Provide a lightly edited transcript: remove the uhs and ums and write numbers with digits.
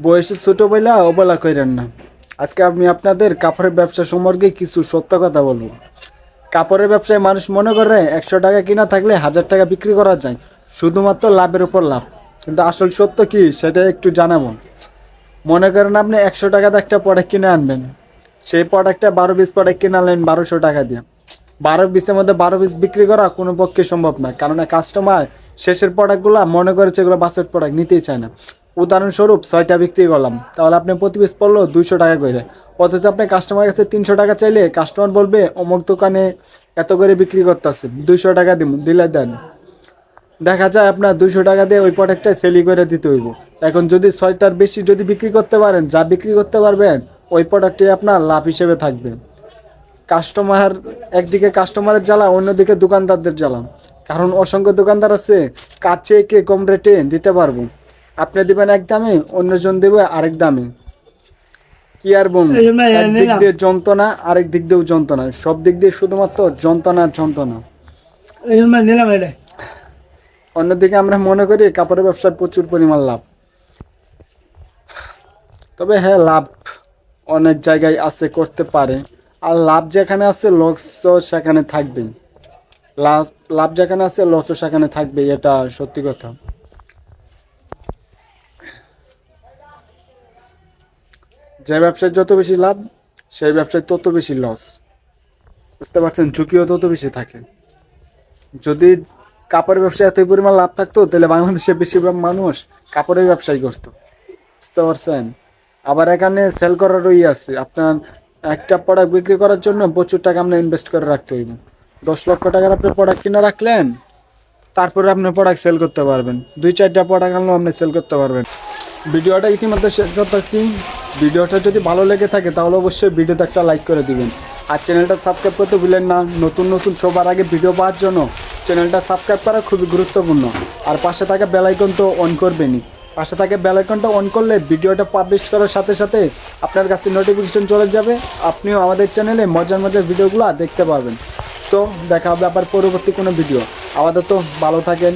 বয়সে ছোট বইলা অবলা কইরেন না। আজকে আমি আপনাদের কাপড়ের ব্যবসা সম্পর্কে কিছু সত্য কথা বলবো। কাপড়ের ব্যবসায় মানুষ মনে করে 100 টাকা কিনা থাকলে 1000 টাকা বিক্রি করা যায়, শুধুমাত্র লাভের উপর লাভ। কিন্তু আসল সত্য কি সেটা একটু জানাবো। মনে করেন আপনি 100 টাকাতে একটা প্রোডাক্ট কিনে আনবেন, সেই প্রোডাক্টটা 12 পিস প্রোডাক্ট কিনে আনলেন 1200 টাকা দিয়ে। 12 পিসের মধ্যে 12 পিস বিক্রি করা কোনো পক্ষে সম্ভব না, কারণ কাস্টমার শেষের প্রোডাক্টগুলো মনে করেছে এগুলো বাসের প্রোডাক্ট, নিতেই চায় না। উদাহরণস্বরূপ 6টা বিক্রি করলাম, তাহলে আপনি প্রতি পিস পড়লো 200 টাকা করে। অথচ আপনি কাস্টমার কাছে 300 টাকা চাইলে কাস্টমার বলবে অমুক দোকানে এত করে বিক্রি করতেছে, 200 টাকা দিলে দেন। দেখা যায় আপনার 200 টাকা দিয়ে ওই প্রোডাক্টটা সেলই করে দিতে হইব। এখন যদি 6টার বেশি যদি বিক্রি করতে পারেন, যা বিক্রি করতে পারবেন ওই প্রোডাক্টটি আপনার লাভ হিসেবে থাকবে। কাস্টমার একদিকে কাস্টমারের জ্বালা, অন্যদিকে দোকানদারদের জ্বালা। কারণ অসংখ্য দোকানদার আছে কার চেয়ে কে কম রেটে দিতে পারবো। আপনি দিবেন এক দামে, অন্যজন দেবে আরেক দামে। কি আর বলবো, একদিক দিয়ে যন্ত্রণা, আরেক দিক দিয়েও যন্ত্রণা, সব দিক দিয়ে শুধুমাত্র যন্ত্রণার যন্ত্রণা। অন্যদিকে আমরা মনে করি কাপড়ের ব্যবসায় প্রচুর পরিমাণ লাভ। তবে হ্যাঁ, লাভ অনেক জায়গায় আছে, করতে পারে। আর লাভ যেখানে আছে লসও সেখানে থাকবেই। লাভ লাভ যেখানে আছে লসও সেখানে থাকবেই, এটা সত্যি কথা। যে ব্যবসায় যত বেশি লাভ, সেই ব্যবসায় তত বেশি লস। বুঝতে পারছেন, ঝুঁকিও তত বেশি থাকে। যদি কাপড়ের ব্যবসায় এতই পরিমাণ লাভ থাকতো, তাহলে বাংলাদেশে বেশিরভাগ মানুষ কাপড়ের ব্যবসায় করতো। বুঝতে পারছেন। আবার এখানে সেল করারও আছে, আপনার একটা প্রোডাক্ট বিক্রি করার জন্য প্রচুর টাকা আপনার ইনভেস্ট করে রাখতে হইব। 10 লক্ষ টাকার আপনি প্রোডাক্ট কিনে রাখলেন, তারপরে আপনি প্রোডাক্ট সেল করতে পারবেন। 2-4টা প্রোডাক্ট আনলেও আপনি সেল করতে পারবেন। ভিডিওটা ইতিমধ্যে শেষ করতেছি। ভিডিওটা যদি ভালো লেগে থাকে তাহলে অবশ্যই ভিডিওতে একটা লাইক করে দিবেন। আর চ্যানেলটা সাবস্ক্রাইব করতে ভুলেন না। নতুন নতুন সবার আগে ভিডিও পাওয়ার জন্য চ্যানেলটা সাবস্ক্রাইব করা খুবই গুরুত্বপূর্ণ। আর পাশে থাকা বেল আইকন তো অন করবেনই। পাশে থাকা বেল আইকনটা অন করলে ভিডিওটা পাবলিশ করার সাথে সাথে আপনার কাছে নোটিফিকেশন চলে যাবে। আপনিও আমাদের চ্যানেলে মজার মজার ভিডিওগুলো দেখতে পাবেন। তো দেখা হবে আবার পরবর্তী কোনো ভিডিও। আপাতত ভালো থাকেন,